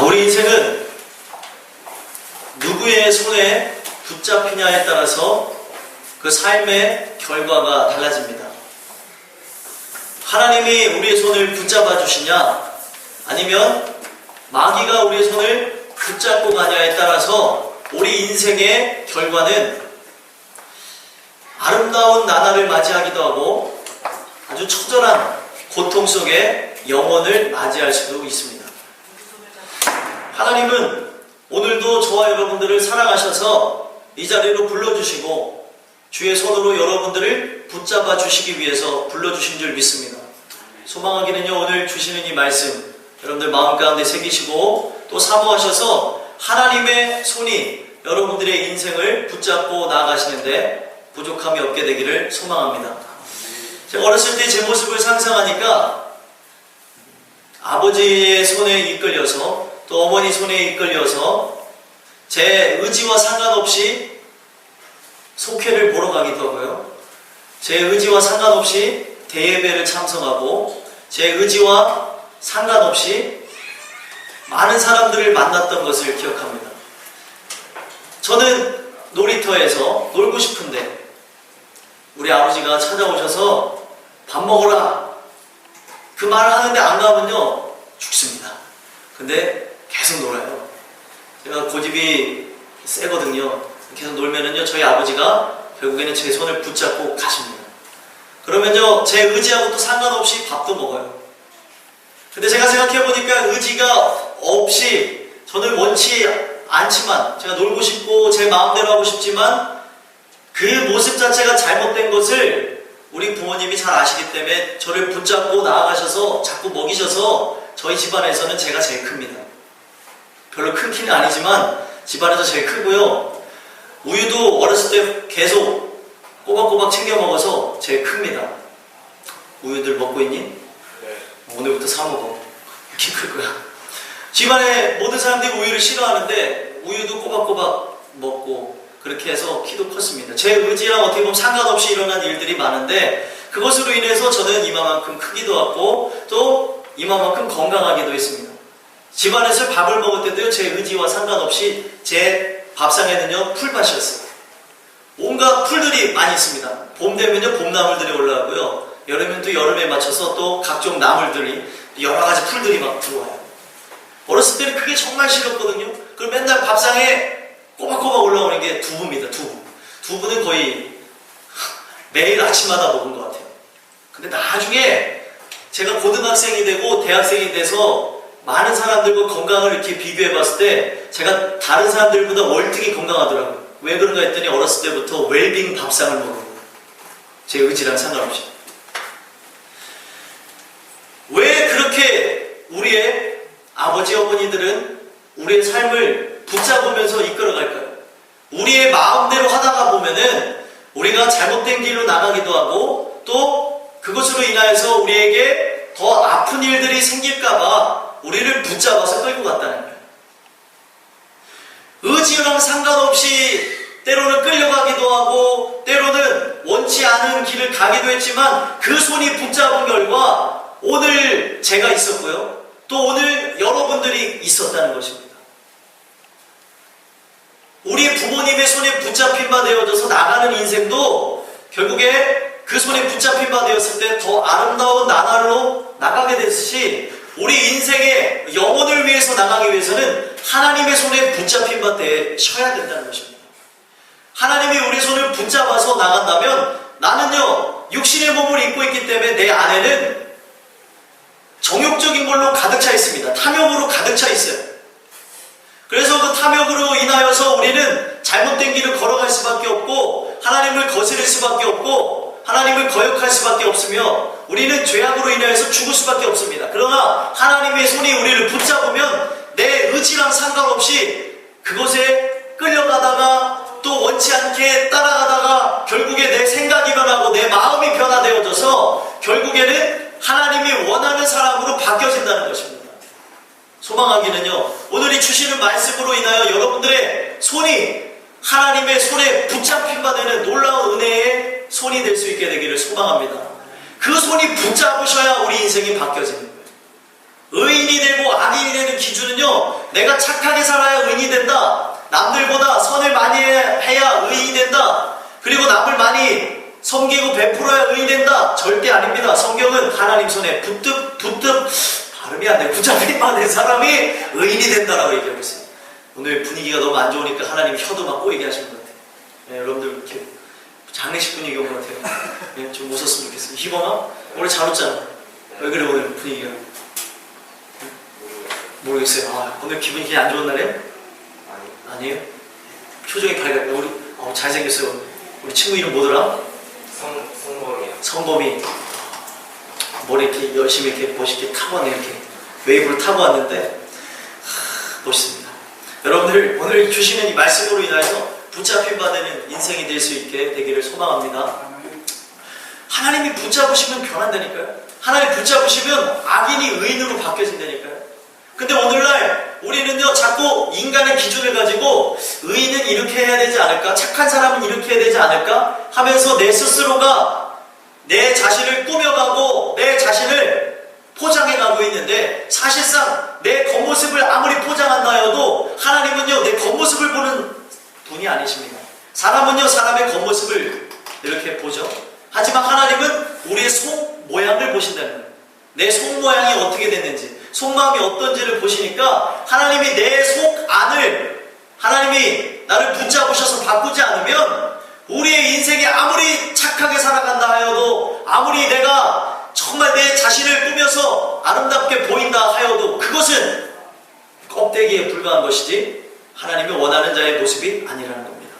우리 인생은 누구의 손에 붙잡히냐에 따라서 그 삶의 결과가 달라집니다. 하나님이 우리의 손을 붙잡아 주시냐, 아니면 마귀가 우리의 손을 붙잡고 가냐에 따라서 우리 인생의 결과는 아름다운 나날을 맞이하기도 하고 아주 처절한 고통 속에 영혼을 맞이할 수도 있습니다. 하나님은 오늘도 저와 여러분들을 사랑하셔서 이 자리로 불러주시고 주의 손으로 여러분들을 붙잡아 주시기 위해서 불러주신 줄 믿습니다. 소망하기는요, 오늘 주시는 이 말씀 여러분들 마음 가운데 새기시고 또 사모하셔서 하나님의 손이 여러분들의 인생을 붙잡고 나아가시는데 부족함이 없게 되기를 소망합니다. 제가 어렸을 때 제 모습을 상상하니까 아버지의 손에 이끌려서 또 어머니 손에 이끌려서 제 의지와 상관없이 속회를 보러 가기도 하고요. 제 의지와 상관없이 대예배를 참석하고 제 의지와 상관없이 많은 사람들을 만났던 것을 기억합니다. 저는 놀이터에서 놀고 싶은데 우리 아버지가 찾아오셔서 밥 먹으라 그 말을 하는데 안 가면요 죽습니다. 근데 계속 놀아요. 제가 고집이 세거든요. 계속 놀면은요 저희 아버지가 결국에는 제 손을 붙잡고 가십니다. 그러면요 제 의지하고 또 상관없이 밥도 먹어요. 근데 제가 생각해보니까 의지가 없이 저는 원치 않지만 제가 놀고 싶고 제 마음대로 하고 싶지만 그 모습 자체가 잘못된 것을 우리 부모님이 잘 아시기 때문에 저를 붙잡고 나아가셔서 자꾸 먹이셔서 저희 집안에서는 제가 제일 큽니다. 별로 큰 키는 아니지만 집안에서 제일 크고요. 우유도 어렸을 때 계속 꼬박꼬박 챙겨 먹어서 제일 큽니다. 우유들 먹고 있니? 네. 오늘부터 사 먹어. 키 클 거야. 집안에 모든 사람들이 우유를 싫어하는데 우유도 꼬박꼬박 먹고 그렇게 해서 키도 컸습니다. 제 의지랑 어떻게 보면 상관없이 일어난 일들이 많은데 그것으로 인해서 저는 이마만큼 크기도 하고 또 이마만큼 건강하기도 했습니다. 집안에서 밥을 먹을 때도요 제 의지와 상관없이 제 밥상에는요 풀밭이었어요. 온갖 풀들이 많이 있습니다. 봄 되면요 봄나물들이 올라오고요, 여름엔 또 여름에 맞춰서 또 각종 나물들이 여러 가지 풀들이 막 들어와요. 어렸을 때는 그게 정말 싫었거든요. 그럼 맨날 밥상에 꼬박꼬박 올라오는 게 두부입니다. 두부는 거의 매일 아침마다 먹은 것 같아요. 근데 나중에 제가 고등학생이 되고 대학생이 돼서 많은 사람들과 건강을 이렇게 비교해 봤을 때 제가 다른 사람들보다 월등히 건강하더라고요. 왜 그런가 했더니 어렸을 때부터 웰빙 밥상을 먹은 거예요. 제 의지랑 상관없이. 왜 그렇게 우리의 아버지 어머니들은 우리의 삶을 붙잡으면서 이끌어갈까요? 우리의 마음대로 하다가 보면은 우리가 잘못된 길로 나가기도 하고 또 그것으로 인하여서 우리에게 더 아픈 일들이 생길까봐 우리를 붙잡아서 끌고 갔다는 거예요. 의지랑 상관없이 때로는 끌려가기도 하고 때로는 원치 않은 길을 가기도 했지만 그 손이 붙잡은 결과 오늘 제가 있었고요. 또 오늘 여러분들이 있었다는 것입니다. 우리 부모님의 손에 붙잡힌 바 되어져서 나가는 인생도 결국에 그 손에 붙잡힌 바 되었을 때 더 아름다운 나날로 나가게 됐듯이 우리 인생의 영혼을 위해서 나가기 위해서는 하나님의 손에 붙잡힌 바 되셔야 된다는 것입니다. 하나님이 우리 손을 붙잡아서 나간다면 나는요 육신의 몸을 입고 있기 때문에 내 안에는 정욕적인 걸로 가득 차 있습니다. 탐욕으로 가득 차 있어요. 그래서 그 탐욕으로 인하여서 우리는 잘못된 길을 걸어갈 수밖에 없고 하나님을 거스릴 수밖에 없고 하나님을 거역할 수밖에 없으며 우리는 죄악으로 인하여서 죽을 수밖에 없습니다. 그러나 하나님의 손이 우리를 붙잡으면 내 의지랑 상관없이 그곳에 끌려가다가 또 원치 않게 따라가다가 결국에 내 생각이 변하고 내 마음이 변화되어져서 결국에는 하나님이 원하는 사람으로 바뀌어진다는 것입니다. 소망하기는요 오늘이 주시는 말씀으로 인하여 여러분들의 손이 하나님의 손에 붙잡힌 바 되는 놀라운 은혜의 손이 될 수 있게 되기를 소망합니다. 그 손이 붙잡으셔야 우리 인생이 바뀌어지는 거예요. 의인이 되고 악인이 되는 기준은요 내가 착하게 살아야 의인이 된다. 남들보다 선을 많이 해야 의인이 된다. 그리고 남을 많이 섬기고 베풀어야 의인이 된다. 절대 아닙니다. 성경은 하나님 손에 붙듭 발음이 안 돼. 붙잡힌 된 사람이 의인이 된다라고 얘기하고 있어요. 오늘 분위기가 너무 안 좋으니까 하나님 혀도 막 꼬이게 하시는 것 같아요. 네, 여러분들 이렇게 장례식 분위기 온 것 같아요. 네, 좀 웃었으면 좋겠어요. 희범아? 오늘 잘 웃잖아. 왜 그래 오늘 분위기가? 네? 모르겠어요. 아, 오늘 기분이 그냥 안 좋은 날이에요? 아니에요? 표정이 밝아요. 우리 잘생겼어요. 우리 친구 이름 뭐더라? 성범이요. 성범이 머리 이렇게 열심히 이렇게 멋있게 타고 왔네. 이렇게 웨이브를 타고 왔는데 멋있습니다. 여러분들 오늘 주시는 이 말씀으로 인하여서 붙잡힌 바 되는 인생이 될 수 있게 되기를 소망합니다. 하나님이 붙잡으시면 변한다니까요. 하나님 붙잡으시면 악인이 의인으로 바뀌어진다니까요. 근데 오늘날 우리는요 자꾸 인간의 기준을 가지고 의인은 이렇게 해야 되지 않을까, 착한 사람은 이렇게 해야 되지 않을까 하면서 내 스스로가 내 자신을 꾸며가고 내 자신을 포장해가고 있는데, 사실상 내 겉모습을 아무리 포장한다 해도 하나님은요 내 겉모습을 보는 분이 아니십니다. 사람은요 사람의 겉모습을 이렇게 보죠. 하지만 하나님은 우리의 속 모양을 보신다는 거예요. 내 속 모양이 어떻게 됐는지, 속마음이 어떤지를 보시니까 하나님이 내 속 안을, 하나님이 나를 붙잡으셔서 바꾸지 않으면 우리의 인생이 아무리 착하게 살아간다 하여도, 아무리 내가 정말 내 자신을 꾸며서 아름답게 보인다 하여도 그것은 껍데기에 불과한 것이지 하나님이 원하는 자의 모습이 아니라는 겁니다.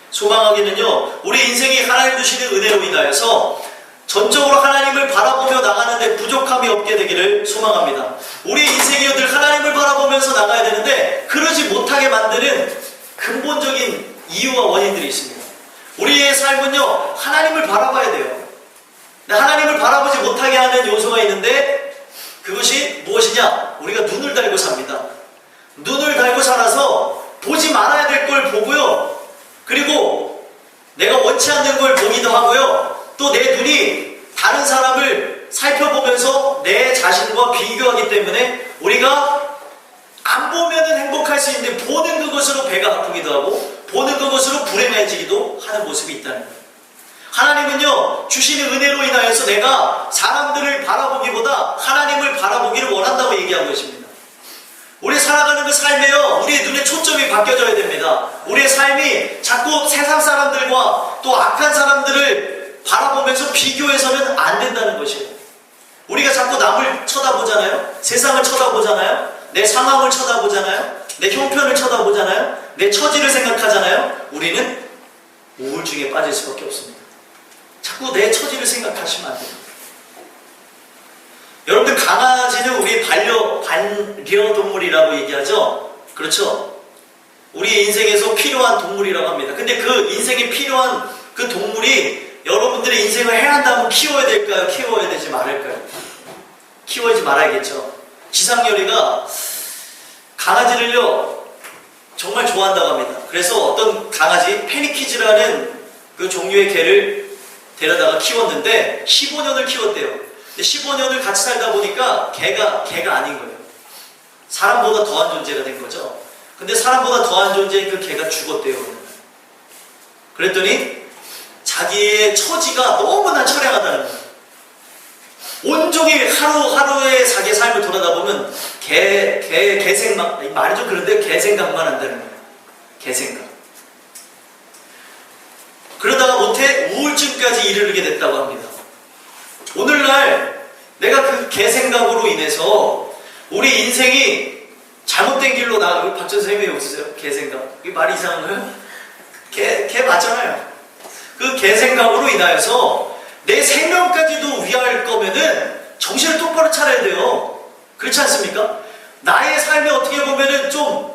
소망하기는요 우리 인생이 하나님 주시는 은혜로 인하여서 전적으로 하나님을 바라보며 나가는데 부족함이 없게 되기를 소망합니다. 우리 인생이 늘 하나님을 바라보면서 나가야 되는데 그러지 못하게 만드는 근본적인 이유와 원인들이 있습니다. 우리의 삶은요 하나님을 바라봐야 돼요. 하나님을 바라보지 못하게 하는 요소가 있는데 그것이 무엇이냐? 우리가 눈을 달고 삽니다. 눈을 달고 살아서 보지 말아야 될 걸 보고요, 그리고 내가 원치 않는 걸 보기도 하고요, 또 내 눈이 다른 사람을 살펴보면서 내 자신과 비교하기 때문에 우리가 안 보면은 행복할 수 있는데 보는 그것으로 배가 아프기도 하고 보는 그것으로 불행해지기도 하는 모습이 있다는 거예요. 하나님은요 주시는 은혜로 인하여서 내가 사람들을 바라보기보다 하나님을 바라보기를 원한다고 얘기하고 계십니다. 우리 살아가는 그 삶에요 우리의 눈의 초점이 바뀌어져야 됩니다. 우리의 삶이 자꾸 세상 사람들과 또 악한 사람들을 바라보면서 비교해서는 안 된다는 것이에요. 우리가 자꾸 남을 쳐다보잖아요. 세상을 쳐다보잖아요. 내 상황을 쳐다보잖아요. 내 형편을 쳐다보잖아요. 내 처지를 생각하잖아요. 우리는 우울증에 빠질 수밖에 없습니다. 자꾸 내 처지를 생각하시면 안 됩니다. 여러분들 강아지는 우리 반려동물이라고 얘기하죠. 그렇죠? 우리 인생에서 필요한 동물이라고 합니다. 근데 그 인생에 필요한 그 동물이 여러분들의 인생을 해한다면 키워야 될까요? 키워야 되지 말을까요? 키워야지 말아야겠죠. 지상렬이가 강아지를요 정말 좋아한다고 합니다. 그래서 어떤 강아지 페니키즈라는 그 종류의 개를 데려다가 키웠는데 15년을 키웠대요. 근데 15년을 같이 살다 보니까 개가 아닌 거예요. 사람보다 더한 존재가 된 거죠. 근데 사람보다 더한 존재인 그 개가 죽었대요. 그랬더니 자기의 처지가 너무나 처량하다는 거예요. 온종일 하루하루의 자기의 삶을 돌아다 보면 개생각, 말이 좀 그런데 개생각만 한다는 거예요. 개생각. 그러다가 못해 우울증까지 이르게 됐다고 합니다. 오늘날 내가 그 개생각으로 인해서 우리 인생이 잘못된 길로 나가고, 박전 선생님이 웃으세요? 개생각. 이게 말이 이상한가요? 개 맞잖아요. 그 개생각으로 인하여서 내 생명까지도 위할 거면은 정신을 똑바로 차려야 돼요. 그렇지 않습니까? 나의 삶에 어떻게 보면은 좀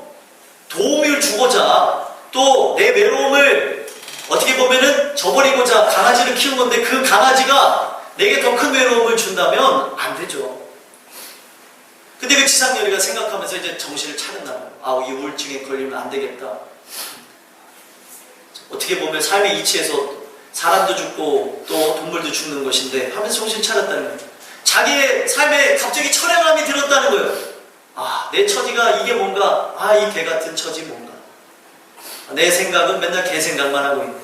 도움을 주고자, 또 내 외로움을 어떻게 보면은 저버리고자 강아지를 키운 건데 그 강아지가 내게 더 큰 외로움을 준다면 안 되죠. 근데 그 지상렬이가 생각하면서 이제 정신을 차렸나 봐요. 이 우울증에 걸리면 안 되겠다. 어떻게 보면 삶의 이치에서 사람도 죽고 또 동물도 죽는 것인데 하면서 정신 차렸다는 거예요. 자기의 삶에 갑자기 처량함이 들었다는 거예요. 내 처지가 이게 뭔가, 이 개 같은 처지 뭔가. 내 생각은 맨날 개 생각만 하고 있네.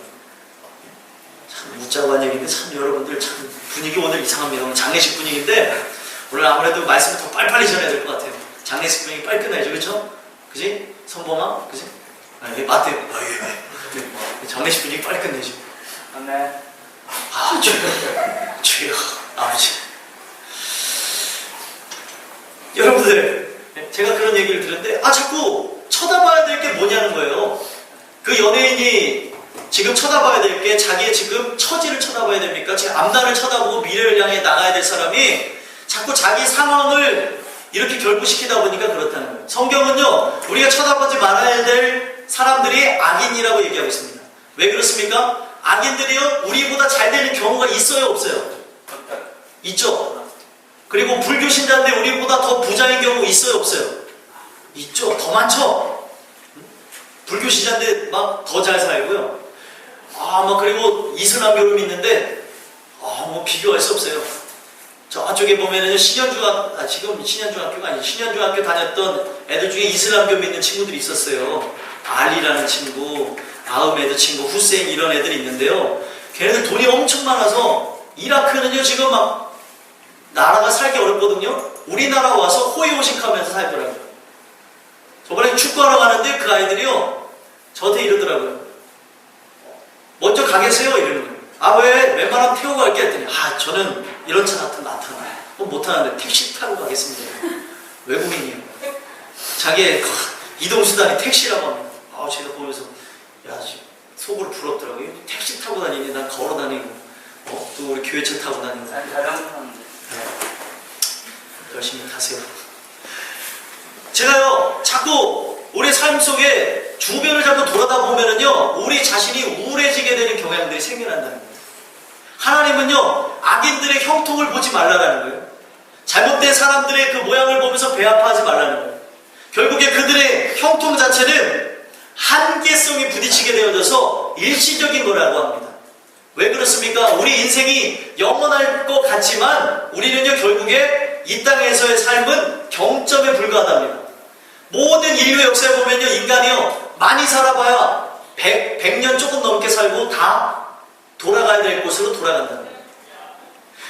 참 웃자고 한 얘기인데 참 여러분들 참 분위기 오늘 이상합니다. 오늘 장례식 분위기인데 오늘 아무래도 말씀을 더 빨리빨리 전해야 될 것 같아요. 장례식 분위기 빨리 끝나야죠. 그렇죠? 그지? 성범아? 그지? 맞대요. 예. 장례식 분위기 빨리 끝내죠. 네. 주여, 아버지. 여러분들, 제가 그런 얘기를 들었는데, 자꾸 쳐다봐야 될 게 뭐냐는 거예요. 그 연예인이 지금 쳐다봐야 될 게 자기의 지금 처지를 쳐다봐야 됩니까? 제 앞날을 쳐다보고 미래를 향해 나가야 될 사람이 자꾸 자기 상황을 이렇게 결부시키다 보니까 그렇다는 거예요. 성경은요, 우리가 쳐다보지 말아야 될 사람들이 악인이라고 얘기하고 있습니다. 왜 그렇습니까? 악인들이요, 우리보다 잘 되는 경우가 있어요, 없어요? 있죠. 그리고 불교 신자인데 우리보다 더 부자인 경우 있어요, 없어요? 있죠. 더 많죠. 불교 신자인데 막 더 잘 살고요. 그리고 이슬람교를 믿는데 뭐 비교할 수 없어요. 저쪽에 보면은 지금 신현중학교가 아니죠. 신현중학교 다녔던 애들 중에 이슬람교 믿는 친구들이 있었어요. 알리라는 친구, 아흐메드 친구, 후세인 이런 애들이 있는데요. 걔네들 돈이 엄청 많아서 이라크는요 지금 막 나라가 살기 어렵거든요. 우리나라 와서 호의호식하면서 살더라고요. 저번에 축구하러 가는데 그 아이들이요 저한테 이러더라고요. 먼저 가겠어요? 이러는 거예요. 왜? 웬만하면 태우고 갈게 했더니 저는 이런 차 같은 나타나요. 못 타는데 택시 타고 가겠습니다. 외국인이요. 자기의 이동수단이 택시라고 합니다. 제가 보면서 속으로 부럽더라고요. 택시 타고 다니니 난 걸어 다니고 또 우리 교회차 타고 다니고 열심히 타세요. 제가요 자꾸 우리 삶 속에 주변을 자꾸 돌아다 보면은요 우리 자신이 우울해지게 되는 경향들이 생겨난다는 거예요. 하나님은요 악인들의 형통을 보지 말라라는 거예요. 잘못된 사람들의 그 모양을 보면서 배 아파하지 말라는 거예요. 결국에 그들의 형통 자체는 한계성이 부딪히게 되어져서 일시적인 거라고 합니다. 왜 그렇습니까? 우리 인생이 영원할 것 같지만 우리는요 결국에 이 땅에서의 삶은 경점에 불과하답니다. 모든 인류 역사에 보면요 인간이요 많이 살아봐야 100년 조금 넘게 살고 다 돌아가야 될 곳으로 돌아간다는 거예요.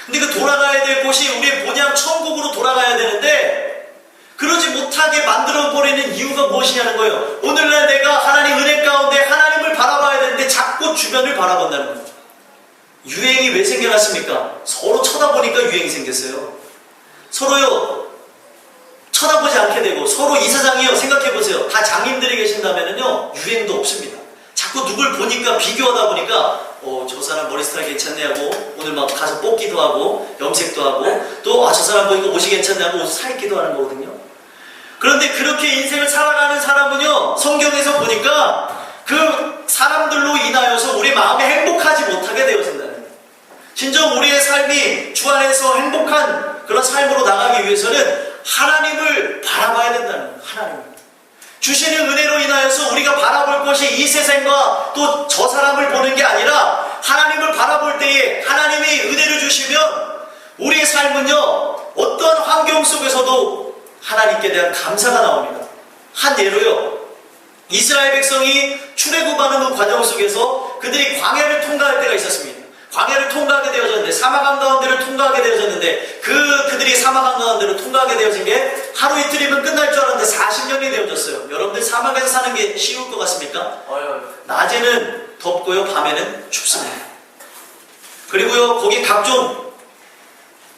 근데 그 돌아가야 될 곳이 우리의 본향 천국으로 돌아가야 되는데 그러지 못하게 만들어버리는 이유가 무엇이냐는 거예요. 오늘날 내가 하나님 은혜 가운데 하나님을 바라봐야 되는데 자꾸 주변을 바라본다는 거예요. 유행이 왜 생겨났습니까? 서로 쳐다보니까 유행이 생겼어요. 서로요 쳐다보지 않게 되고 서로 이 세상이요 생각해보세요. 다 장님들이 계신다면은요 유행도 없습니다. 자꾸 누굴 보니까 비교하다 보니까 저 사람 머리 스타일 괜찮네 하고 오늘 막 가서 뽑기도 하고 염색도 하고 또 저 사람 보니까 옷이 괜찮네 하고 옷을 사입기도 하는 거거든요. 그런데 그렇게 인생을 살아가는 사람은요 성경에서 보니까 그 사람들로 인하여서 우리 마음이 행복하지 못하게 되어진다는 거예요. 진정 우리의 삶이 주 안에서 행복한 그런 삶으로 나가기 위해서는 하나님을 바라봐야 된다는 거예요. 하나님을 주시는 은혜로 인하여서 우리가 바라볼 것이 이 세상과 또 저 사람을 보는 게 아니라 하나님을 바라볼 때에 하나님이 은혜를 주시면 우리의 삶은요 어떤 환경 속에서도 하나님께 대한 감사가 나옵니다. 한 예로요 이스라엘 백성이 출애굽하는 그 과정 속에서 그들이 광야를 통과할 때가 있었습니다. 광야를 통과하게 되어졌는데 사막 한가운데를 통과하게 되어졌는데 그들이 사막 한가운데를 통과하게 되어진 게 하루 이틀이면 끝날 줄 알았는데 40년이 되어졌어요. 여러분들 사막에서 사는 게 쉬울 것 같습니까? 낮에는 덥고요 밤에는 춥습니다. 그리고요 거기 각종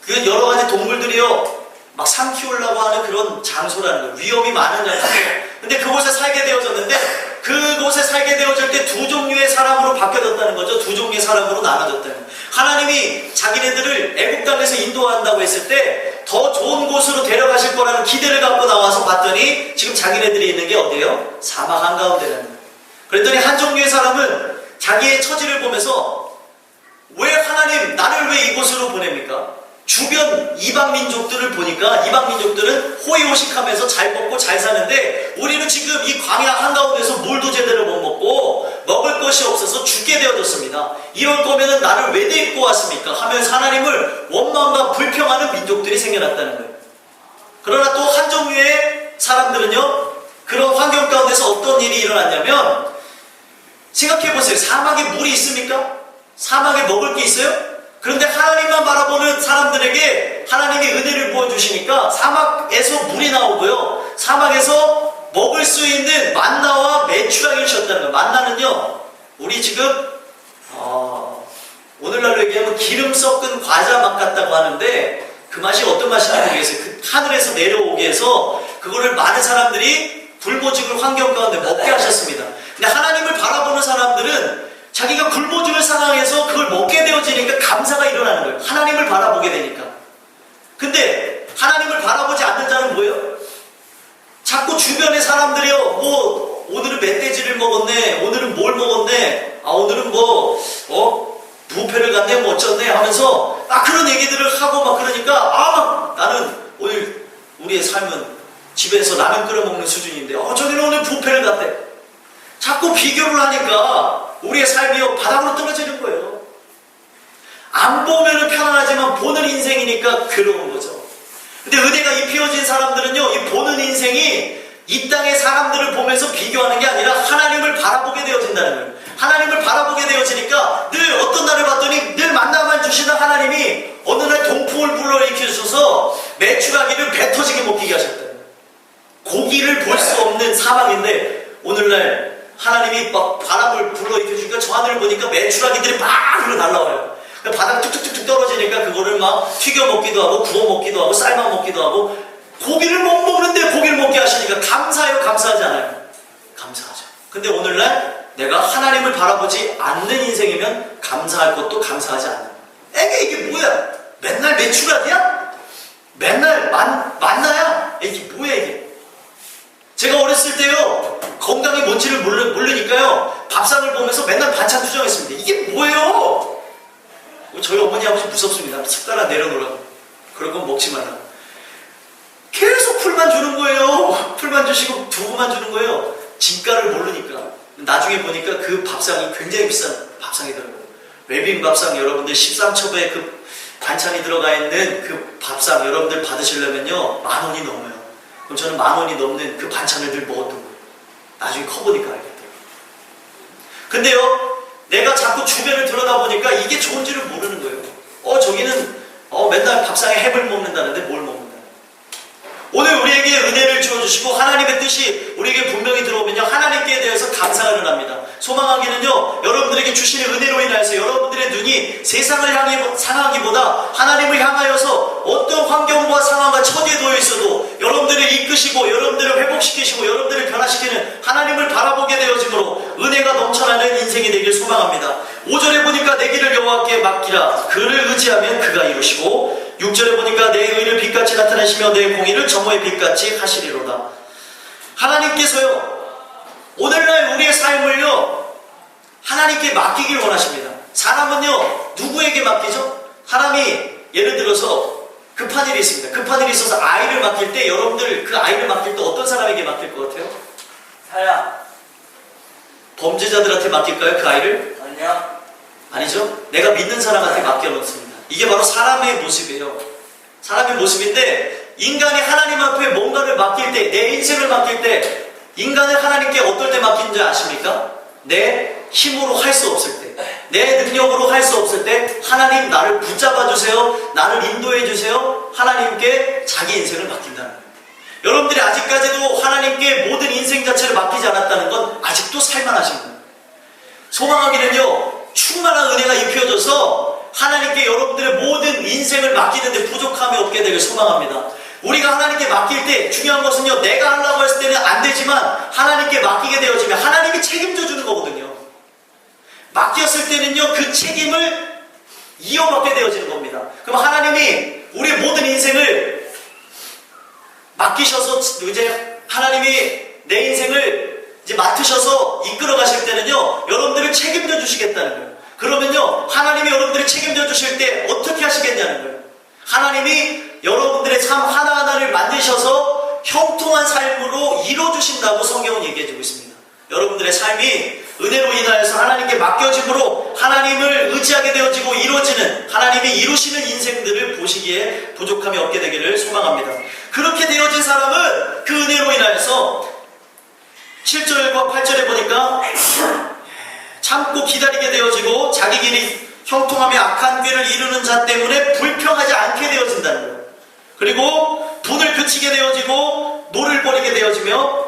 그 여러 가지 동물들이요 막 산 키우려고 하는 그런 장소라는 거예요. 위험이 많은 장소예요. 근데 그곳에 살게 되어졌는데 그곳에 살게 되어질 때 두 종류의 사람으로 바뀌어졌다는 거죠. 두 종류의 사람으로 나눠졌다는 거예요. 하나님이 자기네들을 애국 땅에서 인도한다고 했을 때 더 좋은 곳으로 데려가실 거라는 기대를 갖고 나와서 봤더니 지금 자기네들이 있는 게 어디예요? 사막 한가운데라는 거예요. 그랬더니 한 종류의 사람은 자기의 처지를 보면서 왜 하나님 나를 왜 이곳으로 보냅니까? 주변 이방 민족들을 보니까 이방 민족들은 호의호식하면서 잘 먹고 잘 사는데 우리는 지금 이 광야 한가운데서 물도 제대로 못 먹고 먹을 것이 없어서 죽게 되어졌습니다. 이럴 거면은 나를 왜 데리고 왔습니까? 하면서 하나님을 원망과 불평하는 민족들이 생겨났다는 거예요. 그러나 또 한 종류의 사람 어떤 일이 일어났냐면, 생각해보세요. 사막에 물이 있습니까? 사막에 먹을 게 있어요? 그런데 하나님만 바라보는 사람들에게 하나님이 은혜를 부어주시니까 사막에서 물이 나오고요. 사막에서 먹을 수 있는 만나와 메추라기를 주셨다는 거예요. 만나는요, 우리 지금 오늘날로 얘기하면 기름 섞은 과자 맛 같다고 하는데, 그 맛이 어떤 맛인지 모르겠어요. 그 하늘에서 내려오게 해서 그거를 많은 사람들이 굶어 죽을 환경 가운데 먹게 하셨습니다. 근데 하나님을 바라보는 사람들은 자기가 굶어 죽을 상황에서 그걸 먹게 되어지니까 감사가 일어나는 거예요. 하나님을 바라보게 되니까. 근데 하나님을 바라보지 않는 자는 뭐예요? 자꾸 주변의 사람들이요, 뭐 오늘은 멧돼지를 먹었네, 오늘은 뭘 먹었네, 오늘은 부페를 갔네, 뭐 어쩌네 하면서 그런 얘기들을 하고 막 그러니까 나는 오늘 우리의 삶은 집에서 라면 끓여 먹는 수준인데 저기는 오늘 부페를 갔대. 자꾸 비교를 하니까 우리의 삶이요 바닥으로 떨어지는 거예요. 안 보면은 편안하지만 보는 인생이니까 괴로운 거죠. 근데 은혜가 입혀진 사람들은요, 이 보는 인생이 이 땅의 사람들을 보면서 비교하는 게 아니라 하나님을 바라보게 되어진다는 거예요. 하나님을 바라보게 되어지니까 늘 어떤 날을 봤더니 늘 만나만 주시는 하나님이 어느 날 동풍을 불러일으켜 주셔서 메추라기를 배 터지게 먹히게 하셨다. 고기를 볼 수 없는 사막인데 오늘날 하나님이 막 바람을 불러일으켜 주니까 저 하늘을 보니까 메추라기들이 막 흘러 날라와요. 바닥 툭툭툭툭 떨어지니까 그거를 막 튀겨 먹기도 하고 구워 먹기도 하고 삶아 먹기도 하고, 고기를 못 먹는데 고기를 먹게 하시니까 감사해요, 감사하지 않아요? 감사하죠. 근데 오늘날 내가 하나님을 바라보지 않는 인생이면 감사할 것도 감사하지 않는. 이게 뭐야? 맨날 메추라기야? 맨날 만나야? 이게 뭐야 이게? 제가 어렸을 때요, 건강이 뭔지를 모르니까요, 밥상을 보면서 맨날 반찬 투정했습니다. 이게 뭐예요? 저희 어머니 아버지 무섭습니다. 숟가락 내려놓으라고. 그런 건 먹지 말라고. 계속 풀만 주는 거예요. 풀만 주시고 두부만 주는 거예요. 진가를 모르니까. 나중에 보니까 그 밥상이 굉장히 비싼 밥상이더라고요. 웰빙 밥상, 여러분들 13첩에 그 반찬이 들어가 있는 그 밥상 여러분들 받으시려면요 10,000원이 넘어요. 그럼 저는 10,000원이 넘는 그 반찬을 늘 먹었던 거예요. 나중에 커보니까 알겠더라고요. 근데요, 내가 자꾸 주변을 들여다보니까 이게 좋은지를 모르는 거예요. 저기는 맨날 밥상에 햄을 먹는다는데 뭘 먹는다. 오늘 우리에게 은혜를 주어주시고 하나님의 뜻이 우리에게 분명히 들어오면요, 하나님께 대해서 감사를 합니다. 소망하기는요, 여러분들에게 주시는 은혜로 인하여서 여러분들의 눈이 세상을 향하기보다 하나님을 향하여서 어떤 환경과 상황과 처지에 놓여 있어도 여러분들을 이끄시고 여러분들을 회복시키시고 여러분들을 변화시키는 하나님을 바라보게 되어지므로 은혜가 넘쳐나는 인생이 되길 소망합니다. 5절에 보니까 내 길을 여호와께 맡기라. 그를 의지하면 그가 이루시고, 6절에 보니까 내 의를 빛같이 나타내시며 내 공의를 정오의 빛같이 하시리로다. 하나님께서요, 오늘날 우리의 삶을요 하나님께 맡기길 원하십니다. 사람은요 누구에게 맡기죠? 사람이 예를 들어서 급한 일이 있습니다. 급한 일이 있어서 아이를 맡길 때, 여러분들 그 아이를 맡길 때 어떤 사람에게 맡길 것 같아요? 사야. 범죄자들한테 맡길까요? 그 아이를? 아니야. 아니죠. 내가 믿는 사람한테 맡겨놓습니다. 이게 바로 사람의 모습이에요. 사람의 모습인데, 인간이 하나님 앞에 뭔가를 맡길 때, 내 인생을 맡길 때, 인간을 하나님께 어떨 때 맡기는지 아십니까? 내 힘으로 할 수 없을 때, 내 능력으로 할 수 없을 때 하나님 나를 붙잡아 주세요, 나를 인도해 주세요, 하나님께 자기 인생을 맡긴다는 거예요. 여러분들이 아직까지도 하나님께 모든 인생 자체를 맡기지 않았다는 건 아직도 살만하신 거예요. 소망하기는요, 충만한 은혜가 입혀져서 하나님께 여러분들의 모든 인생을 맡기는데 부족함이 없게 되길 소망합니다. 우리가 하나님께 맡길 때 중요한 것은요, 내가 하려고 했을 때는 안 되지만 하나님께 맡기게 되어지면 하나님이 책임져 주는 거거든요. 맡겼을 때는요, 그 책임을 이어받게 되어지는 겁니다. 그럼 하나님이 우리의 모든 인생을 맡기셔서, 이제 하나님이 내 인생을 이제 맡으셔서 이끌어 가실 때는요, 여러분들을 책임져 주시겠다는 거예요. 그러면요, 하나님이 여러분들을 책임져 주실 때 어떻게 하시겠냐는 거예요. 하나님이 여러분들의 삶 하나하나를 만드셔서 형통한 삶으로 이루어주신다고 성경은 얘기해주고 있습니다. 여러분들의 삶이 은혜로 인하여서 하나님께 맡겨짐으로 하나님을 의지하게 되어지고 이루어지는, 하나님이 이루시는 인생들을 보시기에 부족함이 없게 되기를 소망합니다. 그렇게 되어진 사람은 그 은혜로 인하여서 7절과 8절에 보니까 참고 기다리게 되어지고 자기 길이 형통하며 악한 꾀를 이루는 자 때문에 불평하지 않게 되어진다는 거예요. 그리고 분을 그치게 되어지고 노를 버리게 되어지며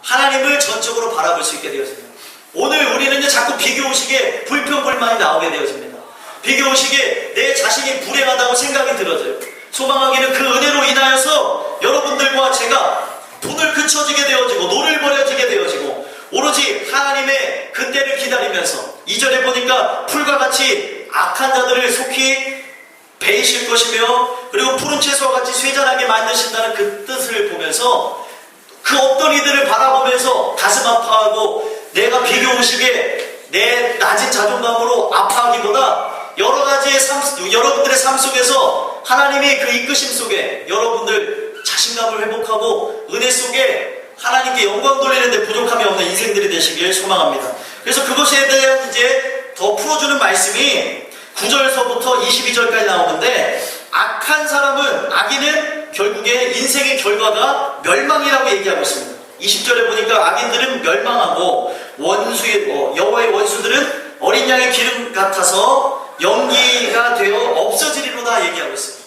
하나님을 전적으로 바라볼 수 있게 되어집니다. 오늘 우리는요 자꾸 비교의식에 불평불만이 나오게 되어집니다. 비교의식에 내 자신이 불행하다고 생각이 들어져요. 소망하기는 그 은혜로 인하여서 여러분들과 제가 분을 그쳐지게 되어지고 노를 버려지게 되어지고 오로지 하나님의 그때를 기다리면서 2절에 보니까 풀과 같이 악한 자들을 속히 베이실 것이며 그리고 푸른 채소와 같이 쇠잔하게 만드신다는 그 뜻을 보면서 그 어떤 이들을 바라보면서 가슴 아파하고 내가 비교의식에 내 낮은 자존감으로 아파하기보다 여러 가지의 여러분들의 삶 속에서 하나님의 그 이끄심 속에 여러분들 자신감을 회복하고 은혜 속에 하나님께 영광 돌리는데 부족함이 없는 인생들이 되시길 소망합니다. 그래서 그것에 대한 이제 더 풀어주는 말씀이 9절서부터 22절까지 나오는데 악한 사람은 악인은 결국에 인생의 결과가 멸망이라고 얘기하고 있습니다. 20절에 보니까 악인들은 멸망하고 여호와의 원수들은 어린 양의 기름 같아서 연기가 되어 없어지리로다 얘기하고 있습니다.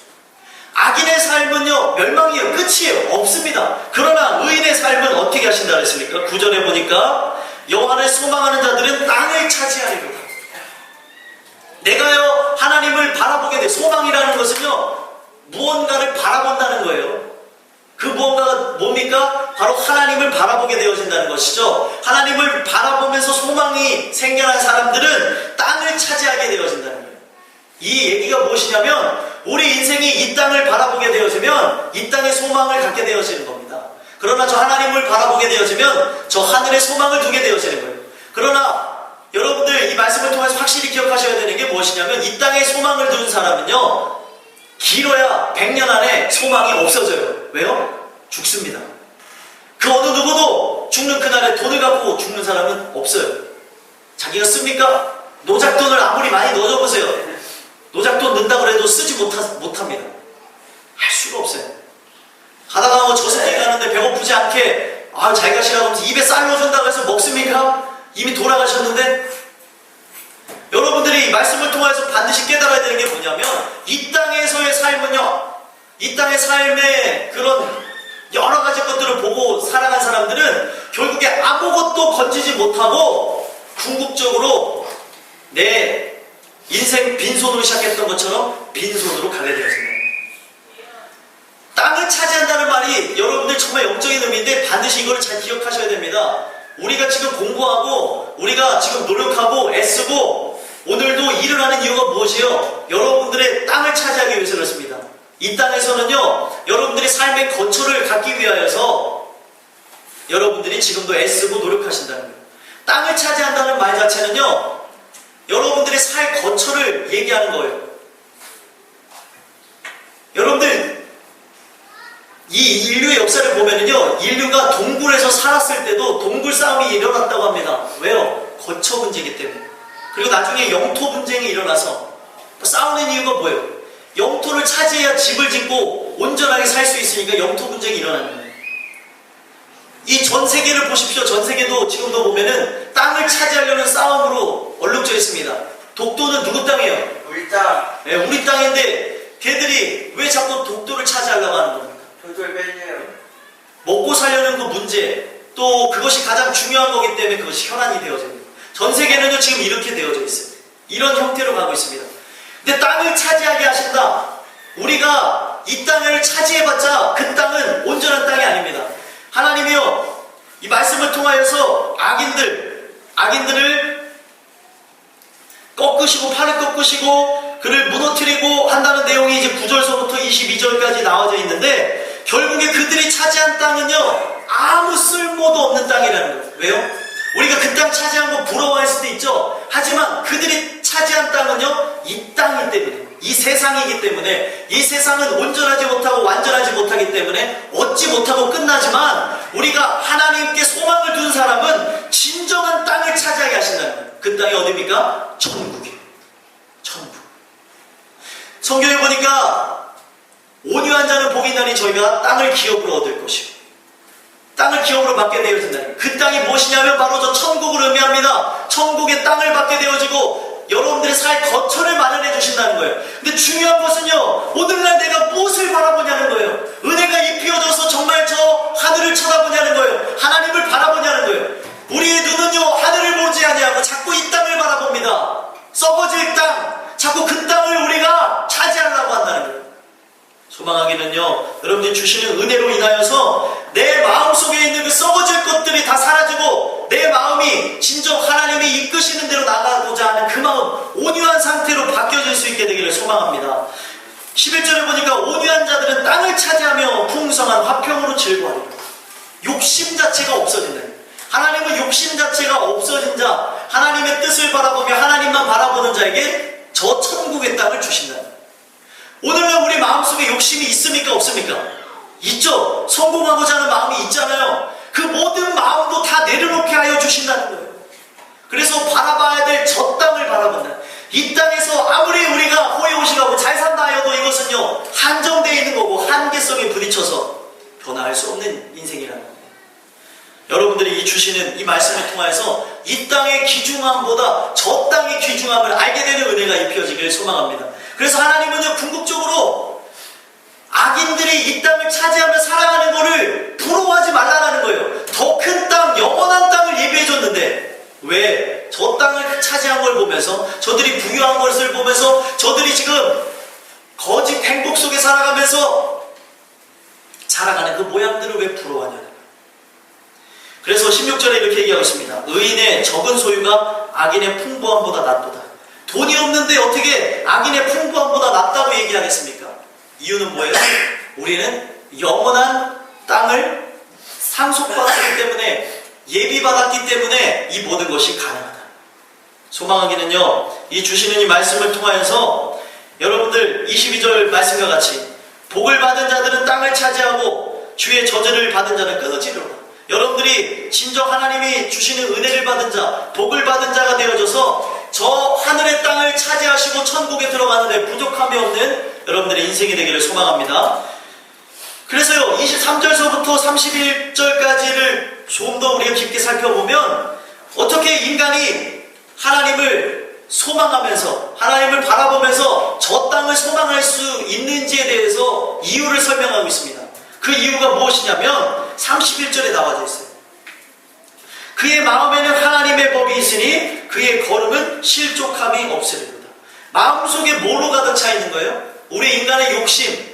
악인의 삶은요 멸망이에요. 끝이에요. 없습니다. 그러나 의인의 삶은 어떻게 하신다 그랬습니까? 9절에 보니까 여호와를 소망하는 자들은 땅을 차지하리로다. 내가요 하나님을 바라보게 돼. 소망이라는 것은요 무언가를 바라본다는 거예요. 그 무언가가 뭡니까? 바로 하나님을 바라보게 되어진다는 것이죠. 하나님을 바라보면서 소망이 생겨난 사람들은 땅을 차지하게 되어진다는 거예요. 이 얘기가 무엇이냐면 우리 인생이 이 땅을 바라보게 되어지면 이 땅에 소망을 갖게 되어지는 겁니다. 그러나 저 하나님을 바라보게 되어지면 저 하늘에 소망을 두게 되어지는 거예요. 그러나 여러분들 이 말씀을 통해서 확실히 기억하셔야 되는 게 무엇이냐면 이 땅에 소망을 두는 사람은요 길어야 100년 안에 소망이 없어져요. 왜요? 죽습니다. 그 어느 누구도 죽는 그날에 돈을 갖고 죽는 사람은 없어요. 자기가 씁니까? 노잣돈을 아무리 많이 넣어줘보세요. 노잣돈 넣는다고 해도 쓰지 못합니다. 할 수가 없어요. 가다가 뭐 저승길 가는데 배고프지 않게 잘 가시라고 하면서 입에 쌀 넣어준다고 해서 먹습니까? 이미 돌아가셨는데 여러분들이 이 말씀을 통해서 반드시 깨달아야 되는 게 뭐냐면 이 땅에서의 삶은요 이 땅의 삶의 그런 여러 가지 것들을 보고 살아간 사람들은 결국에 아무것도 건지지 못하고 궁극적으로 내 인생 빈손으로 시작했던 것처럼 빈손으로 가게 되었습니다. 땅을 차지한다는 말이 여러분들 정말 영적인 의미인데 반드시 이걸 잘 기억하셔야 됩니다. 우리가 지금 공부하고 우리가 지금 노력하고 애쓰고 오늘도 일을 하는 이유가 무엇이에요? 여러분들의 땅을 차지하기 위해서 그렇습니다. 이 땅에서는요 여러분들이 삶의 거처를 갖기 위하여서 여러분들이 지금도 애쓰고 노력하신다는 거예요. 땅을 차지한다는 말 자체는요 여러분들이 살 거처를 얘기하는 거예요. 여러분들 이 인류의 역사를 보면은요 인류가 동굴에서 살았을 때도 동굴 싸움이 일어났다고 합니다. 왜요? 거처 문제이기 때문에. 그리고 나중에 영토 분쟁이 일어나서 싸우는 이유가 뭐예요? 영토를 차지해야 집을 짓고 온전하게 살 수 있으니까 영토 분쟁이 일어나는 거예요. 이 전 세계를 보십시오. 전 세계도 지금도 보면은 땅을 차지하려는 싸움으로 얼룩져 있습니다. 독도는 누구 땅이에요? 우리 땅. 네, 우리 땅인데 걔들이 왜 자꾸 독도를 차지하려고 하는 겁니까? 돌돌배니에요. 먹고 살려는 그 문제 또 그것이 가장 중요한 거기 때문에 그것이 혈안이 되어집니다. 전 세계는요 지금 이렇게 되어져 있어요. 이런 형태로 가고 있습니다. 근데 땅을 차지하게 하신다. 우리가 이 땅을 차지해봤자 그 땅은 온전한 땅이 아닙니다. 하나님이요 이 말씀을 통하여서 악인들을 꺾으시고 팔을 꺾으시고 그를 무너뜨리고 한다는 내용이 이제 9절서부터 22절까지 나와져 있는데 결국에 그들이 차지한 땅은요 아무 쓸모도 없는 땅이라는 거예요. 왜요? 우리가 그 땅 차지한 거 부러워할 수도 있죠. 하지만 그들이 차지한 땅은요 이 땅이기 때문에 이 세상이기 때문에 이 세상은 온전하지 못하고 완전하지 못하기 때문에 얻지 못하고 끝나지만 우리가 하나님께 소망을 둔 사람은 진정한 땅을 차지하게 하신다는 거예요. 그 땅이 어디입니까? 천국이에요. 천국. 성경에 보니까 온유한 자는 복이 있나니 저희가 땅을 기업으로 얻을 것이고 땅을 기업으로 상속으로 받게 되어진다는, 그 땅이 무엇이냐면 바로 저 천국을 의미합니다. 천국의 땅을 받게 되어지고 여러분들의 살 거처를 마련해 주신다는 거예요. 근데 중요한 것은요, 오늘날 내가 무엇을 바라보냐는 거예요. 은혜가 입히어져서 정말 저 하늘을 쳐다보냐는 거예요. 하나님을 바라보냐는 거예요. 우리의 눈은요, 하늘을 보지 아니하고 자꾸 이 땅을 바라봅니다. 썩어질 땅, 자꾸 그 땅을 우리가 차지하려고 한다는 거예요. 소망하기는요, 여러분들이 주시는 은혜로 인하여서 내 마음속에 있는 그 썩어질 것들이 다 사라지고 내 마음이 진정 하나님이 이끄시는 대로 나가고자 하는 그 마음, 온유한 상태로 바뀌어질 수 있게 되기를 소망합니다. 11절에 보니까 온유한 자들은 땅을 차지하며 풍성한 화평으로 즐거워하리라. 욕심 자체가 없어진다. 하나님은 욕심 자체가 없어진 자, 하나님의 뜻을 바라보며 하나님만 바라보는 자에게 저 천국의 땅을 주신다. 오늘날 우리 마음속에 욕심이 있습니까? 없습니까? 있죠. 성공하고자 하는 마음이 있잖아요. 그 모든 마음도 다 내려놓게 하여 주신다는 거예요. 그래서 바라봐야 될 저 땅을 바라본다. 이 땅에서 아무리 우리가 호의호식하고 잘 산다 하여도 이것은요, 한정되어 있는 거고 한계성에 부딪혀서 변화할 수 없는 인생이라는 거예요. 여러분들이 이 주시는 이 말씀을 통하여서 이 땅의 귀중함보다 저 땅의 귀중함을 알게 되는 은혜가 입혀지길 소망합니다. 그래서 하나님은요, 궁극적으로 악인들이 이 땅을 차지하며 살아가는 것을 부러워하지 말라는 거예요. 더 큰 땅, 영원한 땅을 예비해 줬는데 왜 저 땅을 차지한 걸 보면서, 저들이 부유한 것을 보면서, 저들이 지금 거짓 행복 속에 살아가면서 살아가는 그 모양들을 왜 부러워하냐는 거예요. 그래서 16절에 이렇게 얘기하고 있습니다. 의인의 적은 소유가 악인의 풍부함보다 낫도다. 돈이 없는데 어떻게 악인의 풍부함보다 낫다고 얘기하겠습니까? 이유는 뭐예요? 우리는 영원한 땅을 상속받았기 때문에, 예비받았기 때문에 이 모든 것이 가능하다. 소망하기는요, 이 주시는 이 말씀을 통하여서 여러분들 22절 말씀과 같이 복을 받은 자들은 땅을 차지하고 주의 저주를 받은 자는 끊어지리로다. 여러분들이 진정 하나님이 주시는 은혜를 받은 자, 복을 받은 자가 되어져서 저 하늘의 땅을 차지하시고 천국에 들어가는데 부족함이 없는 여러분들의 인생이 되기를 소망합니다. 그래서요, 23절서부터 31절까지를 좀 더 우리가 깊게 살펴보면 어떻게 인간이 하나님을 소망하면서, 하나님을 바라보면서 저 땅을 소망할 수 있는지에 대해서 이유를 설명하고 있습니다. 그 이유가 무엇이냐면 31절에 나와져 있어요. 그의 마음에는 하나님의 법이 있으니 그의 걸음은 실족함이 없으리로다. 마음속에 뭐로 가득 차 있는 거예요? 우리 인간의 욕심,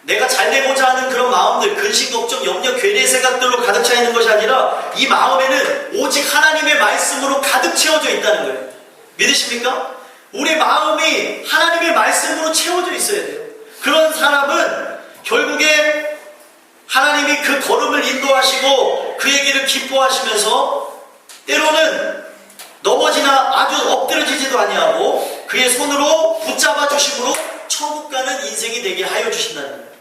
내가 잘 되고자 하는 그런 마음들, 근심, 걱정, 염려, 괴리의 생각들로 가득 차 있는 것이 아니라 이 마음에는 오직 하나님의 말씀으로 가득 채워져 있다는 거예요. 믿으십니까? 우리 마음이 하나님의 말씀으로 채워져 있어야 돼요. 그런 사람은 결국에 하나님이 그 걸음을 인도하시고 그의 길을 기뻐하시면서 때로는 넘어지나 아주 엎드려지지도 아니하고 그의 손으로 붙잡아 주심으로 천국 가는 인생이 되게 하여 주신다는 거예요.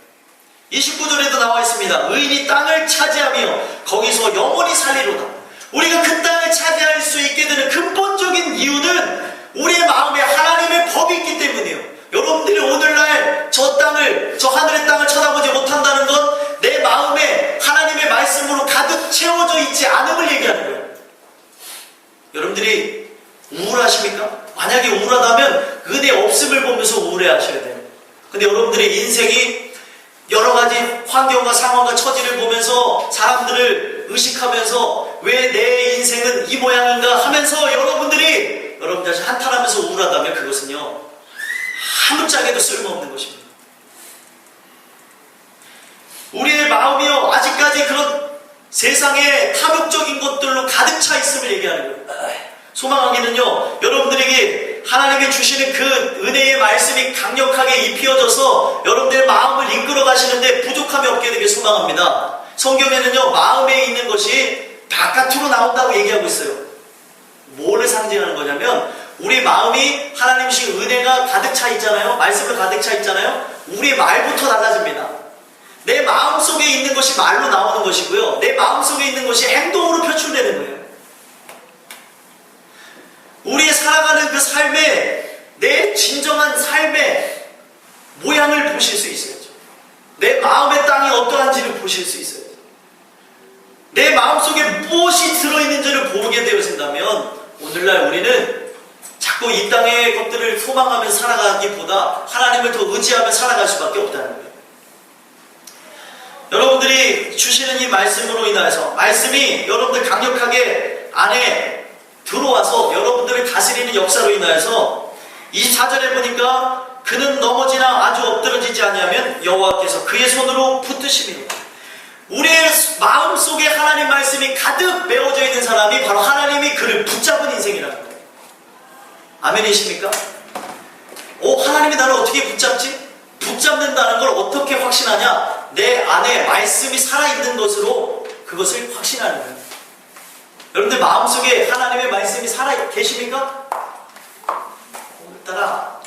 29절에도 나와 있습니다. 의인이 땅을 차지하며 거기서 영원히 살리로다. 우리가 그 땅을 차지할 수 있게 되는 근본적인 이유는 우리의 마음에 하나님의 법이 있기 때문이에요. 여러분들이 오늘날 저 땅을, 저 하늘의 땅을 쳐다보지 못한다는 건 내 마음에 하나님의 말씀으로 가득 채워져 있지 않음을 얘기하는 거예요. 여러분들이 우울하십니까? 만약에 우울하다면 은혜 없음을 보면서 우울해하셔야 돼요. 근데 여러분들의 인생이 여러 가지 환경과 상황과 처지를 보면서 사람들을 의식하면서 왜 내 인생은 이 모양인가 하면서 여러분들이 여러분 자신 한탄하면서 우울하다면 그것은요, 아무짝에도 쓸모없는 것입니다. 우리의 마음이요, 아직까지 그런 세상의 탐욕적인 것들로 가득 차 있음을 얘기하는 거예요. 소망하기는요, 여러분들에게 하나님이 주시는 그 은혜의 말씀이 강력하게 입히어져서 여러분들의 마음을 이끌어 가시는데 부족함이 없게 되길 소망합니다. 성경에는요, 마음에 있는 것이 바깥으로 나온다고 얘기하고 있어요. 뭐를 상징하는 거냐면 우리 마음이 하나님식 은혜가 가득 차 있잖아요. 말씀을 가득 차 있잖아요. 우리 말부터 달라집니다. 내 마음속에 있는 것이 말로 나오는 것이고요, 내 마음속에 있는 것이 행동으로 표출되는 거예요. 우리의 살아가는 그 삶에, 내 진정한 삶의 모양을 보실 수 있어야죠. 내 마음의 땅이 어떠한지를 보실 수 있어야죠. 내 마음 모르게 되어진다면 오늘날 우리는 자꾸 이 땅의 것들을 소망하며 살아가기보다 하나님을 더 의지하며 살아갈 수밖에 없다는 거예요. 여러분들이 주시는 이 말씀으로 인하여서 말씀이 여러분들 강력하게 안에 들어와서 여러분들을 다스리는 역사로 인하여서 24절에 보니까 그는 넘어지나 아주 엎드러지지 아니하면 여호와께서 그의 손으로 붙드심이니라. 우리의 마음속에 하나님 말씀이 가득 메워져 있는 사람이 바로 하나님이 그를 붙잡은 인생이라는 거예요. 아멘이십니까? 하나님이 나를 어떻게 붙잡지? 붙잡는다는 걸 어떻게 확신하냐? 내 안에 말씀이 살아있는 것으로 그것을 확신하는 거예요. 여러분들 마음속에 하나님의 말씀이 살아계십니까? 오늘따라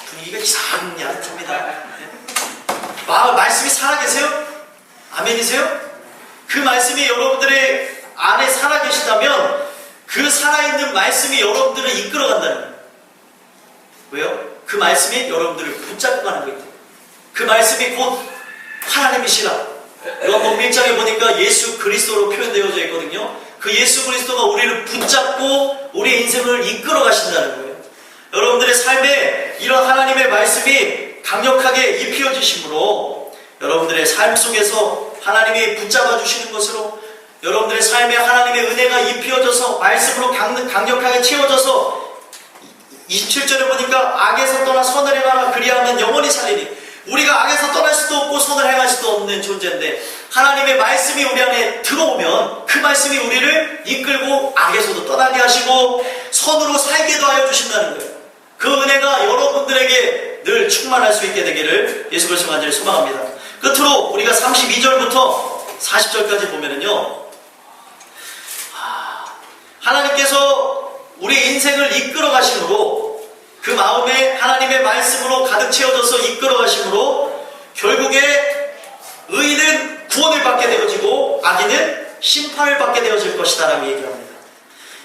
분위기가 이상하게 야릇합니다. 말씀이 살아계세요? 아멘이세요? 그 말씀이 여러분들의 안에 살아계시다면 그 살아있는 말씀이 여러분들을 이끌어간다는 거예요. 왜요? 그 말씀이 여러분들을 붙잡고 가는 거기 때문에. 그 말씀이 곧 하나님이시라. 요한복음 1장에 보니까 예수 그리스도로 표현되어져 있거든요. 그 예수 그리스도가 우리를 붙잡고 우리의 인생을 이끌어 가신다는 거예요. 여러분들의 삶에 이런 하나님의 말씀이 강력하게 입혀지심으로 여러분들의 삶 속에서 하나님이 붙잡아 주시는 것으로 여러분들의 삶에 하나님의 은혜가 입혀져서 말씀으로 강력하게 채워져서 27절에 보니까 악에서 떠나 선을 행하라 그리하면 영원히 살리니. 우리가 악에서 떠날 수도 없고 선을 행할 수도 없는 존재인데 하나님의 말씀이 우리 안에 들어오면 그 말씀이 우리를 이끌고 악에서도 떠나게 하시고 선으로 살게도 하여 주신다는 거예요. 그 은혜가 여러분들에게 늘 충만할 수 있게 되기를 예수 그리스도 간절히 소망합니다. 끝으로 우리가 32절부터 40절까지 보면은요, 하나님께서 우리 인생을 이끌어 가심으로 그 마음에 하나님의 말씀으로 가득 채워져서 이끌어 가심으로 결국에 의인은 구원을 받게 되어지고 악인은 심판을 받게 되어질 것이다 라고 얘기합니다.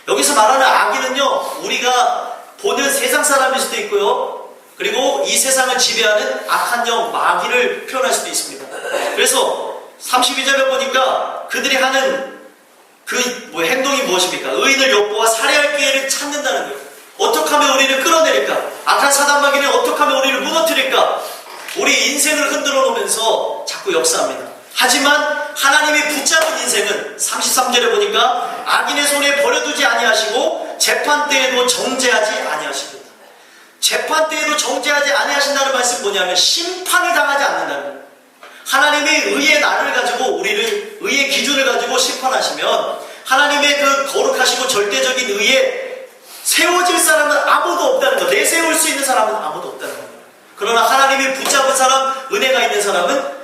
여기서 말하는 악인은요, 우리가 보는 세상 사람일 수도 있고요, 그리고 이 세상을 지배하는 악한 영 마귀를 표현할 수도 있습니다. 그래서 32절에 보니까 그들이 하는 행동이 무엇입니까? 의인을 엿보아 살해할 기회를 찾는다는 거예요. 어떻게 하면 우리를 끌어내릴까? 악한 사단마귀는 어떻게 하면 우리를 무너뜨릴까? 우리 인생을 흔들어 놓으면서 자꾸 역사합니다. 하지만 하나님이 붙잡은 인생은 33절에 보니까 악인의 손에 버려두지 아니하시고 재판 때에도 정죄하지 아니하십니다. 재판 때에도 정죄하지 아니하신다는 말씀은 뭐냐면 심판을 당하지 않는다는 거예요. 하나님이 의의 날을 가지고 우리를 의의 기준을 가지고 심판하시면 하나님의 그 거룩하시고 절대적인 의에 세워질 사람은 아무도 없다는 거, 내세울 수 있는 사람은 아무도 없다는 거. 그러나 하나님이 붙잡은 사람, 은혜가 있는 사람은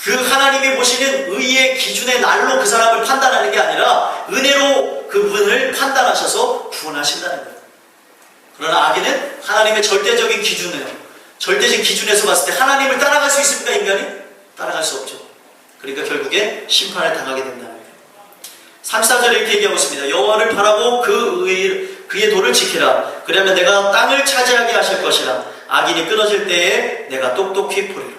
그 하나님이 보시는 의의 기준의 날로 그 사람을 판단하는 게 아니라 은혜로 그분을 판단하셔서 구원하신다는 거예요. 그러나 악인은 하나님의 절대적인 기준에서 봤을 때 하나님을 따라갈 수 있습니까, 인간이? 따라갈 수 없죠. 그러니까 결국에 심판을 당하게 된다는 거예요. 34절에 이렇게 얘기하고 있습니다. 여호와를 바라고 그의 도를 지키라. 그러면 내가 땅을 차지하게 하실 것이라. 악인이 끊어질 때에 내가 똑똑히 보리로다.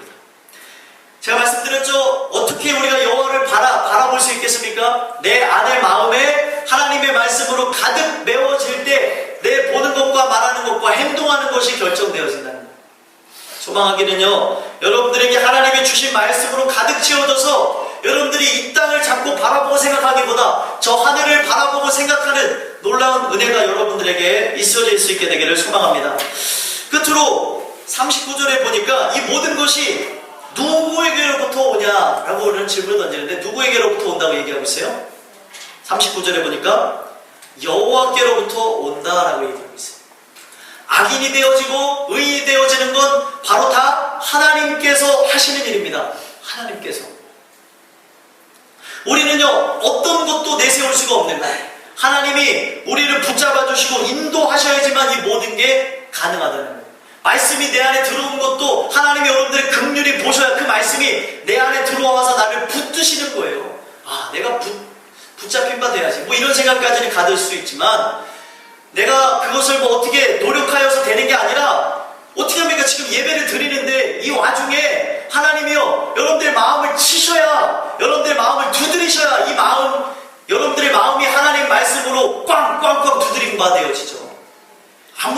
제가 말씀드렸죠. 어떻게 우리가 여호와를 바라볼 수 있겠습니까? 내 안의 마음에 하나님의 말씀으로 가득 메워질 때 내 보는 것과 말하는 것과 행동하는 것이 결정되어진다는 거예요. 소망하기는요, 여러분들에게 하나님이 주신 말씀으로 가득 채워져서 여러분들이 이 땅을 자꾸 바라보고 생각하기보다 저 하늘을 바라보고 생각하는 놀라운 은혜가 여러분들에게 있어질 수 있게 되기를 소망합니다. 끝으로 39절에 보니까 이 모든 것이 누구에게로부터 오냐라고 오는 질문을 던지는데 누구에게로부터 온다고 얘기하고 있어요? 39절에 보니까 여호와께로부터 온다라고 얘기하고 있어요. 악인이 되어지고 의인이 되어지는 건 바로 다 하나님께서 하시는 일입니다. 하나님께서. 우리는요, 어떤 것도 내세울 수가 없는 거예요. 하나님이 우리를 붙잡아 주시고 인도하셔야지만 이 모든 게 가능하다는 거예요. 말씀이 내 안에 들어온 것도 하나님이 여러분들의 긍휼히 보셔야 그 말씀이 내 안에 들어와서 나를 붙드시는 거예요. 내가 붙잡힌 바 돼야지. 이런 생각까지는 가질 수 있지만 내가 그것을 어떻게 노력하여서 되는 게 아니라 어떻게 합니까? 지금 예배를 드리는데 이 와중에 하나님이요, 여러분들의 마음을 치셔야, 여러분들의 마음을 두드리셔야 여러분들의 마음이 하나님 말씀으로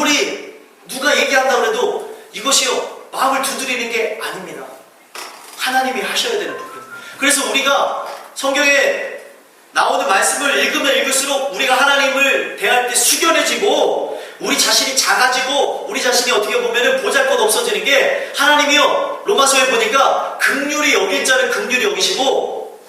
아무리 누가 얘기한다고 해도 이것이요 마음을 두드리는 게 아닙니다. 하나님이 하셔야 되는 부분. 그래서 우리가 성경에 나오는 말씀을 읽으면 읽을수록 우리가 하나님을 대할 때 숙연해지고 우리 자신이 작아지고 우리 자신이 어떻게 보면은 보잘것 없어지는 게 하나님이요 로마서에 보니까 긍휼히 여길 자를 긍휼히 여기시고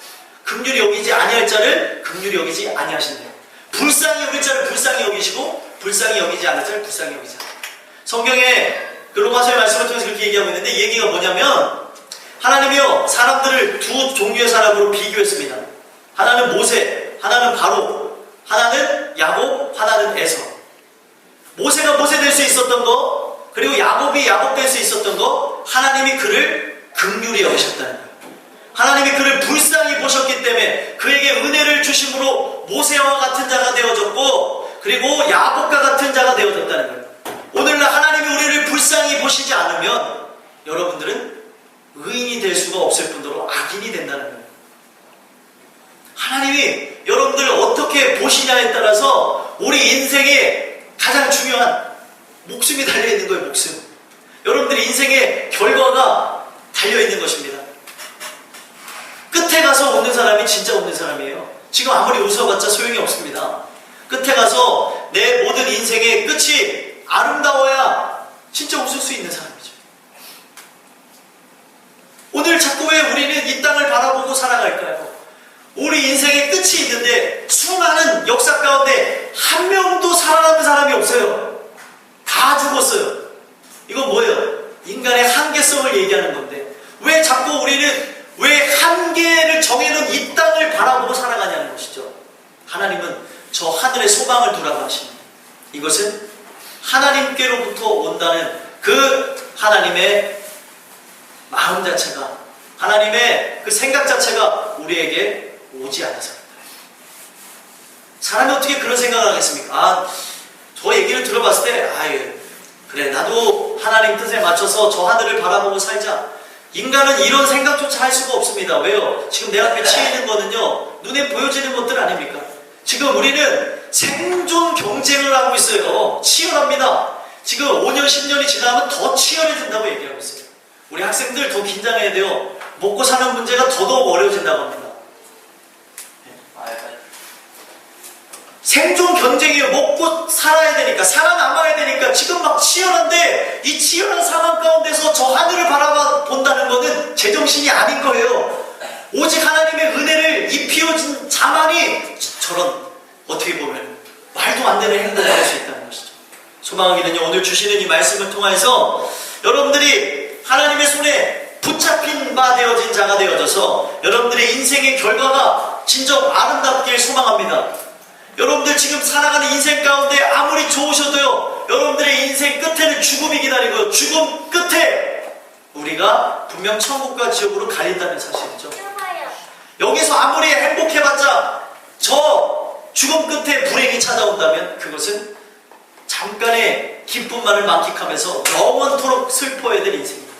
긍휼히 여기지 아니할 자를 긍휼히 여기지 아니하신대요. 불쌍히 여길 자를 불쌍히 여기시고 불쌍히 여기지 않을 자를 불쌍히 여기지 않아요. 성경에 그 로마서의 말씀을 통해서 그렇게 얘기하고 있는데 이 얘기가 뭐냐면 하나님이요 사람들을 두 종류의 사람으로 비교했습니다. 하나는 모세, 하나는 바로, 하나는 야곱, 하나는 에서. 모세가 모세 될 수 있었던 거, 그리고 야곱이 야곱 될 수 있었던 거, 하나님이 그를 긍휼히 여기셨다는 거예요. 하나님이 그를 불쌍히 보셨기 때문에 그에게 은혜를 주심으로 모세와 같은 자가 되어졌고, 그리고 야곱과 같은 자가 되어졌다는 거예요. 오늘날 하나님이 우리를 불쌍히 보시지 않으면 여러분들은 의인이 될 수가 없을 뿐더러 악인이 된다는 거예요. 하나님이 여러분들을 어떻게 보시냐에 따라서 우리 인생에 가장 중요한 목숨이 달려있는 거예요. 목숨. 여러분들의 인생의 결과가 달려있는 것입니다. 끝에 가서 웃는 사람이 진짜 웃는 사람이에요. 지금 아무리 웃어봤자 소용이 없습니다. 끝에 가서 내 모든 인생의 끝이 아름다워야 진짜 웃을 수 있는 사람이죠. 오늘 자꾸 왜 우리는 이 땅을 바라보고 살아갈까요? 우리 인생의 끝이 있는데 수많은 역사 가운데 한 명도 살아남은 사람이 없어요. 다 죽었어요. 이건 뭐예요? 인간의 한계성을 얘기하는 건데 왜 자꾸 우리는 왜 한계를 정해놓은 이 땅을 바라보고 살아가냐는 것이죠. 하나님은 저 하늘의 소망을 두라고 하십니다. 이것은 하나님께로부터 온다는 그 하나님의 마음 자체가 하나님의 그 생각 자체가 우리에게 오지 않아서입니다. 사람이 어떻게 그런 생각을 하겠습니까? 저 얘기를 들어봤을 때 아유 그래 나도 하나님 뜻에 맞춰서 저 하늘을 바라보고 살자. 인간은 이런 생각조차 할 수가 없습니다. 왜요? 지금 내 앞에 치여 있는 거는요 눈에 보여지는 것들 아닙니까? 지금 우리는 생존 경쟁을 하고 있어요. 치열합니다. 지금 5년 10년이 지나면 더 치열해진다고 얘기하고 있어요. 우리 학생들 더 긴장해야 돼요. 먹고 사는 문제가 더더욱 어려워진다고 합니다. 생존 경쟁이에요. 먹고 살아야 되니까 살아남아야 되니까 지금 막 치열한데 이 치열한 상황 가운데서 저 하늘을 바라본다는 것은 제정신이 아닌 거예요. 오직 하나님의 은혜를 입히어진 자만이 저런 어떻게 보면 말도 안 되는 행동을 할 수 있다는 것이죠. 소망하기는요 오늘 주시는 이 말씀을 통해서 여러분들이 하나님의 손에 붙잡힌 바 되어진 자가 되어져서 여러분들의 인생의 결과가 진정 아름답길 소망합니다. 여러분들 지금 살아가는 인생 가운데 아무리 좋으셔도요 여러분들의 인생 끝에는 죽음이 기다리고요 죽음 끝에 우리가 분명 천국과 지옥으로 갈린다는 사실이죠. 여기서 아무리 행복해봤자 저 죽음 끝에 불행이 찾아온다면 그것은 잠깐의 기쁨만을 만끽하면서 영원토록 슬퍼해야 될 인생입니다.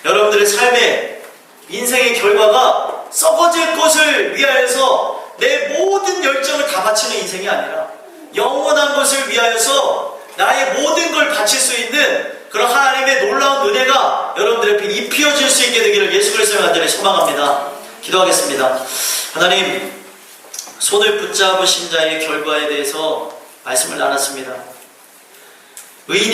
여러분들의 삶의 인생의 결과가 썩어질 것을 위하여서 내 모든 열정을 다 바치는 인생이 아니라 영원한 것을 위하여서 나의 모든 걸 바칠 수 있는 그런 하나님의 놀라운 은혜가 여러분들 앞에 입히어질 수 있게 되기를 예수 그리스도의 간절히 소망합니다. 기도하겠습니다. 하나님 손을 붙잡으신 자의 결과에 대해서 말씀을 나눴습니다. 의인